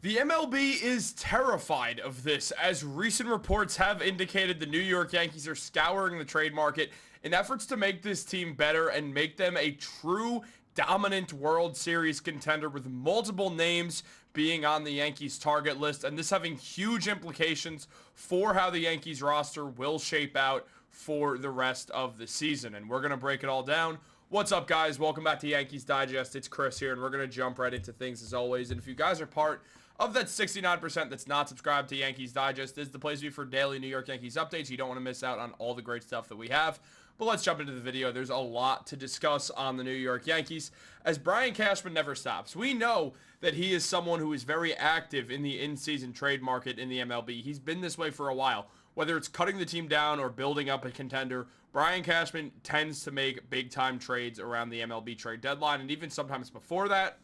The MLB is terrified of this, as recent reports have indicated the New York Yankees are scouring the trade market in efforts to make this team better and make them a true dominant World Series contender, with multiple names being on the Yankees target list, and this having huge implications for how the Yankees roster will shape out for the rest of the season. And we're going to break it all down. What's up, guys? Welcome back to Yankees Digest. It's Chris here, and we're going to jump right into things as always. And if you guys are part of that 69% that's not subscribed to Yankees Digest, this is the place to be for daily New York Yankees updates. You don't want to miss out on all the great stuff that we have. But let's jump into the video. There's a lot to discuss on the New York Yankees, as Brian Cashman never stops. We know that he is someone who is very active in the in-season trade market in the MLB. He's been this way for a while. Whether it's cutting the team down or building up a contender, Brian Cashman tends to make big-time trades around the MLB trade deadline, and even sometimes before that.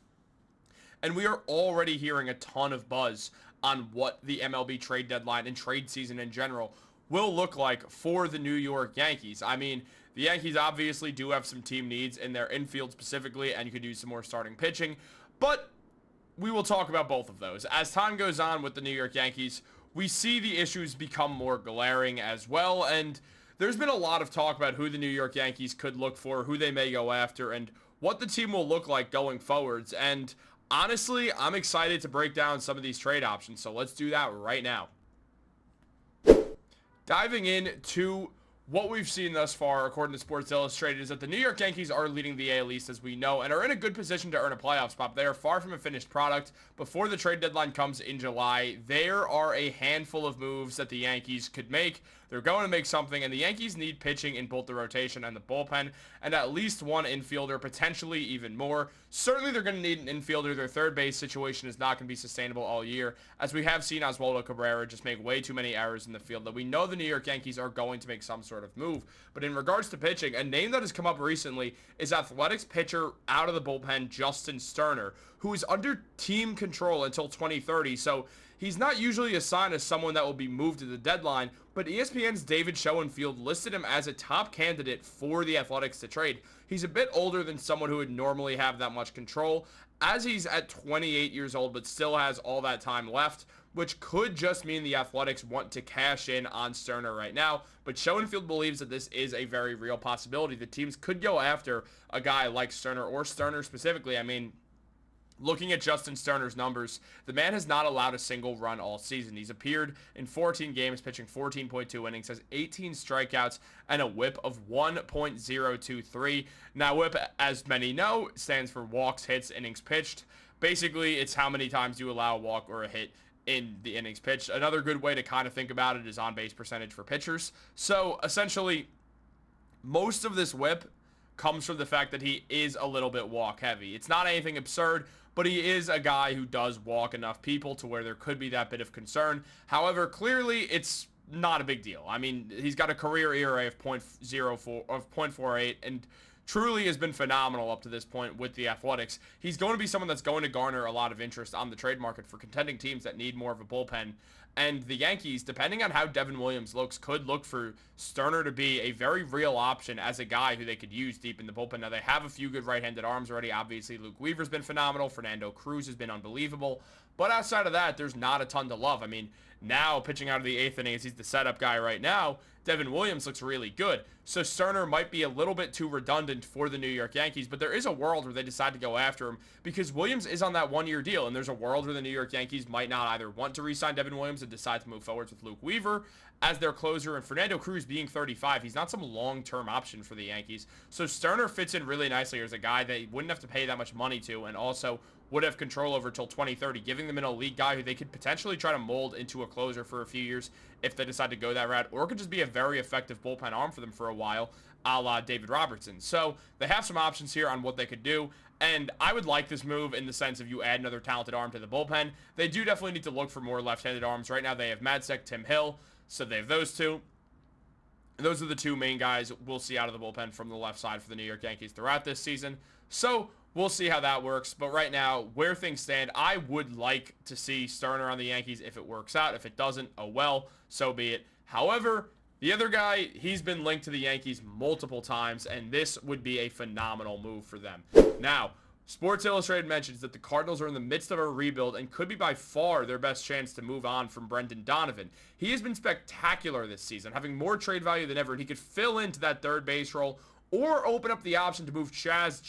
And we are already hearing a ton of buzz on what the MLB trade deadline and trade season in general will look like for the New York Yankees. I mean, the Yankees obviously do have some team needs in their infield specifically, and you could use some more starting pitching, but we will talk about both of those. As time goes on with the New York Yankees, we see the issues become more glaring as well, and there's been a lot of talk about who the New York Yankees could look for, who they may go after, and what the team will look like going forwards. And honestly, I'm excited to break down some of these trade options, so let's do that right now. Diving into what we've seen thus far, according to Sports Illustrated, is that the New York Yankees are leading the AL East, as we know, and are in a good position to earn a playoff spot. They are far from a finished product. Before the trade deadline comes in July, there are a handful of moves that the Yankees could make. They're going to make something, and the Yankees need pitching in both the rotation and the bullpen, and at least one infielder, potentially even more. Certainly, they're going to need an infielder. Their third base situation is not going to be sustainable all year, as we have seen Oswaldo Cabrera just make way too many errors in the field, that we know the New York Yankees are going to make some sort of move. But in regards to pitching, a name that has come up recently is Athletics pitcher out of the bullpen, Justin Sterner, who is under team control until 2030, so he's not usually assigned as someone that will be moved to the deadline, but ESPN's David Schoenfield listed him as a top candidate for the Athletics to trade. He's a bit older than someone who would normally have that much control, as he's at 28 years old, but still has all that time left, which could just mean the Athletics want to cash in on Sterner right now. But Schoenfield believes that this is a very real possibility. The teams could go after a guy like Sterner, or Sterner specifically. I mean, looking at Justin Sterner's numbers, the man has not allowed a single run all season. He's appeared in 14 games, pitching 14.2 innings, has 18 strikeouts, and a whip of 1.023. Now, whip, as many know, stands for walks, hits, innings pitched. Basically, it's how many times you allow a walk or a hit in the innings pitched. Another good way to kind of think about it is on-base percentage for pitchers. So, essentially, most of this whip comes from the fact that he is a little bit walk heavy. It's not anything absurd, but he is a guy who does walk enough people to where there could be that bit of concern. However, clearly it's not a big deal. I mean, he's got a career ERA of 0.48 and truly has been phenomenal up to this point with the Athletics. He's going to be someone that's going to garner a lot of interest on the trade market for contending teams that need more of a bullpen. And the Yankees, depending on how Devin Williams looks, could look for Sterner to be a very real option as a guy who they could use deep in the bullpen. Now, they have a few good right-handed arms already. Obviously, Luke Weaver's been phenomenal. Fernando Cruz has been unbelievable. But outside of that, there's not a ton to love. I mean, now, pitching out of the 8th inning, as he's the setup guy right now, Devin Williams looks really good. So Sterner might be a little bit too redundant for the New York Yankees, but there is a world where they decide to go after him, because Williams is on that one-year deal, and there's a world where the New York Yankees might not either want to re-sign Devin Williams and decide to move forwards with Luke Weaver as their closer, and Fernando Cruz being 35, he's not some long-term option for the Yankees. So Sterner fits in really nicely as a guy they wouldn't have to pay that much money to, and also would have control over till 2030, giving them an elite guy who they could potentially try to mold into a closer for a few years if they decide to go that route, or it could just be a very effective bullpen arm for them for a while, a la David Robertson. So they have some options here on what they could do, and I would like this move in the sense of you add another talented arm to the bullpen. They do definitely need to look for more left-handed arms. Right now they have Madseck, Tim Hill, so they have those two. Those are the two main guys we'll see out of the bullpen from the left side for the New York Yankees throughout this season. So we'll see how that works. But right now, where things stand, I would like to see Sterner on the Yankees if it works out. If it doesn't, oh well, so be it. However, the other guy, he's been linked to the Yankees multiple times, and this would be a phenomenal move for them. Now, Sports Illustrated mentions that the Cardinals are in the midst of a rebuild and could be by far their best chance to move on from Brendan Donovan. He has been spectacular this season, having more trade value than ever, and he could fill into that third base role or open up the option to move Jazz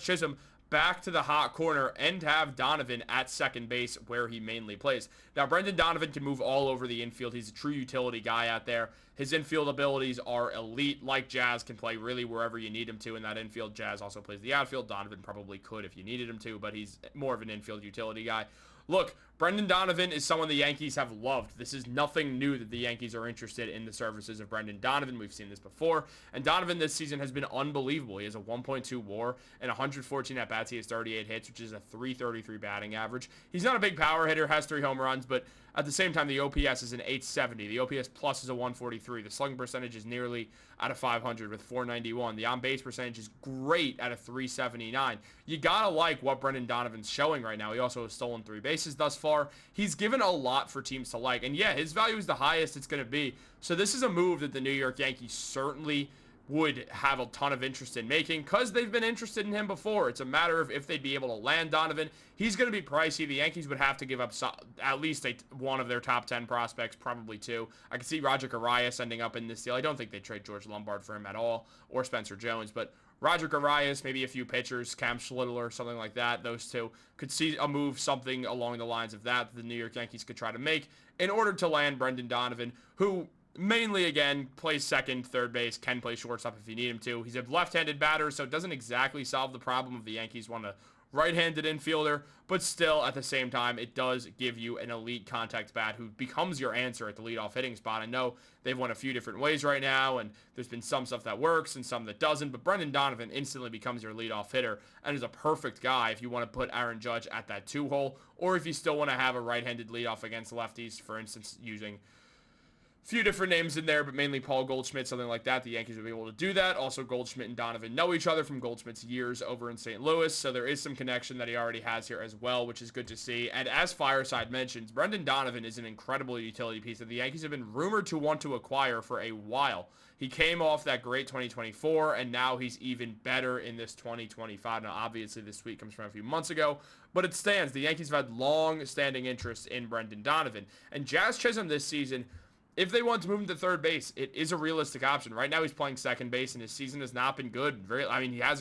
Chisholm back to the hot corner and have Donovan at second base where he mainly plays. Now, Brendan Donovan can move all over the infield. He's a true utility guy out there. His infield abilities are elite. Like Jazz can play really wherever you need him to in that infield. Jazz also plays the outfield. Donovan probably could if you needed him to, but he's more of an infield utility guy. Look, Brendan Donovan is someone the Yankees have loved. This is nothing new that the Yankees are interested in the services of Brendan Donovan. We've seen this before. And Donovan this season has been unbelievable. He has a 1.2 WAR and 114 at-bats. He has 38 hits, which is a 333 batting average. He's not a big power hitter, has 3 home runs, but at the same time, the OPS is an 870. The OPS plus is a 143. The slugging percentage is nearly out of 500 with 491. The on-base percentage is great at a 379. You gotta like what Brendan Donovan's showing right now. He also has stolen 3 bases thus far. He's given a lot for teams to like. And yeah, his value is the highest it's going to be. So this is a move that the New York Yankees certainly would have a ton of interest in making because they've been interested in him before. It's a matter of if they'd be able to land Donovan. He's going to be pricey. The Yankees would have to give up at least one of their top 10 prospects, probably 2. I could see Roger Arias ending up in this deal. I don't think they'd trade George Lombard for him at all or Spencer Jones, but Roger Arias, maybe a few pitchers, Cam Schlittler, something like that. Those two could see a move, something along the lines of that the New York Yankees could try to make in order to land Brendan Donovan, who mainly, again, plays second, third base, can play shortstop if you need him to. He's a left-handed batter, so it doesn't exactly solve the problem of the Yankees want a right-handed infielder, but still, at the same time, it does give you an elite contact bat who becomes your answer at the leadoff hitting spot. I know they've won a few different ways right now, and there's been some stuff that works and some that doesn't, but Brendan Donovan instantly becomes your leadoff hitter and is a perfect guy if you want to put Aaron Judge at that 2-hole, or if you still want to have a right-handed leadoff against lefties, for instance, using few different names in there, but mainly Paul Goldschmidt, something like that. The Yankees will be able to do that. Also, Goldschmidt and Donovan know each other from Goldschmidt's years over in St. Louis, so there is some connection that he already has here as well, which is good to see. And as Fireside mentions, Brendan Donovan is an incredible utility piece that the Yankees have been rumored to want to acquire for a while. He came off that great 2024, and now he's even better in this 2025. Now, obviously, this tweet comes from a few months ago, but it stands. The Yankees have had long-standing interest in Brendan Donovan. And Jazz Chisholm this season, if they want to move him to third base, it is a realistic option. Right now, he's playing second base, and his season has not been good. The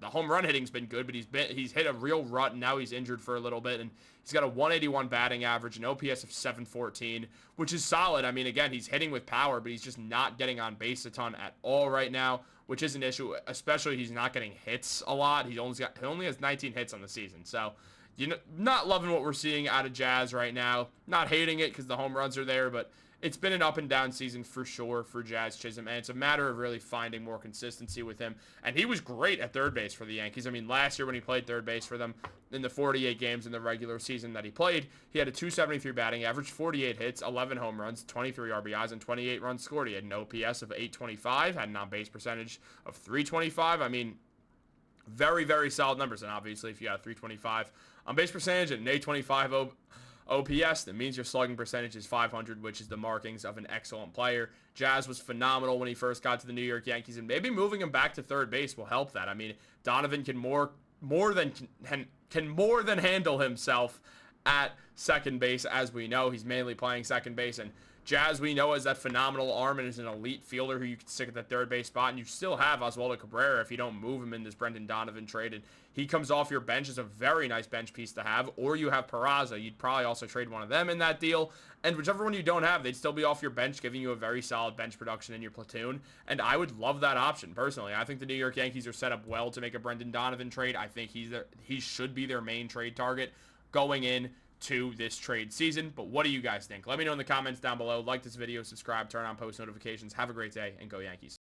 home run hitting's been good, but he's hit a real rut, and now he's injured for a little bit, and he's got a 181 batting average, an OPS of 714, which is solid. I mean, again, he's hitting with power, but he's just not getting on base a ton at all right now, which is an issue, especially he's not getting hits a lot. He only has 19 hits on the season, so not loving what we're seeing out of Jazz right now. Not hating it because the home runs are there, but it's been an up and down season for sure for Jazz Chisholm, and it's a matter of really finding more consistency with him. And he was great at third base for the Yankees. I mean, last year when he played third base for them in the 48 games in the regular season that he played, he had a 273 batting average, 48 hits, 11 home runs, 23 RBIs, and 28 runs scored. He had an OPS of 825, had an on-base percentage of 325. I mean, very, very solid numbers. And obviously, if you got a 325 on-base percentage and an 825 OPS, that means your slugging percentage is 500, which is the markings of an excellent player. Jazz was phenomenal when he first got to the New York Yankees, and maybe moving him back to third base will help that. I mean, Donovan can more than handle himself at second base, as we know. He's mainly playing second base, and Jazz, we know, has that phenomenal arm and is an elite fielder who you can stick at that third base spot. And you still have Oswaldo Cabrera if you don't move him in this Brendan Donovan trade. And he comes off your bench as a very nice bench piece to have. Or you have Peraza. You'd probably also trade one of them in that deal. And whichever one you don't have, they'd still be off your bench, giving you a very solid bench production in your platoon. And I would love that option, personally. I think the New York Yankees are set up well to make a Brendan Donovan trade. I think he should be their main trade target going in to this trade season. But what do you guys think? Let me know in the comments down below. Like this video, subscribe, turn on post notifications. Have a great day, and go Yankees.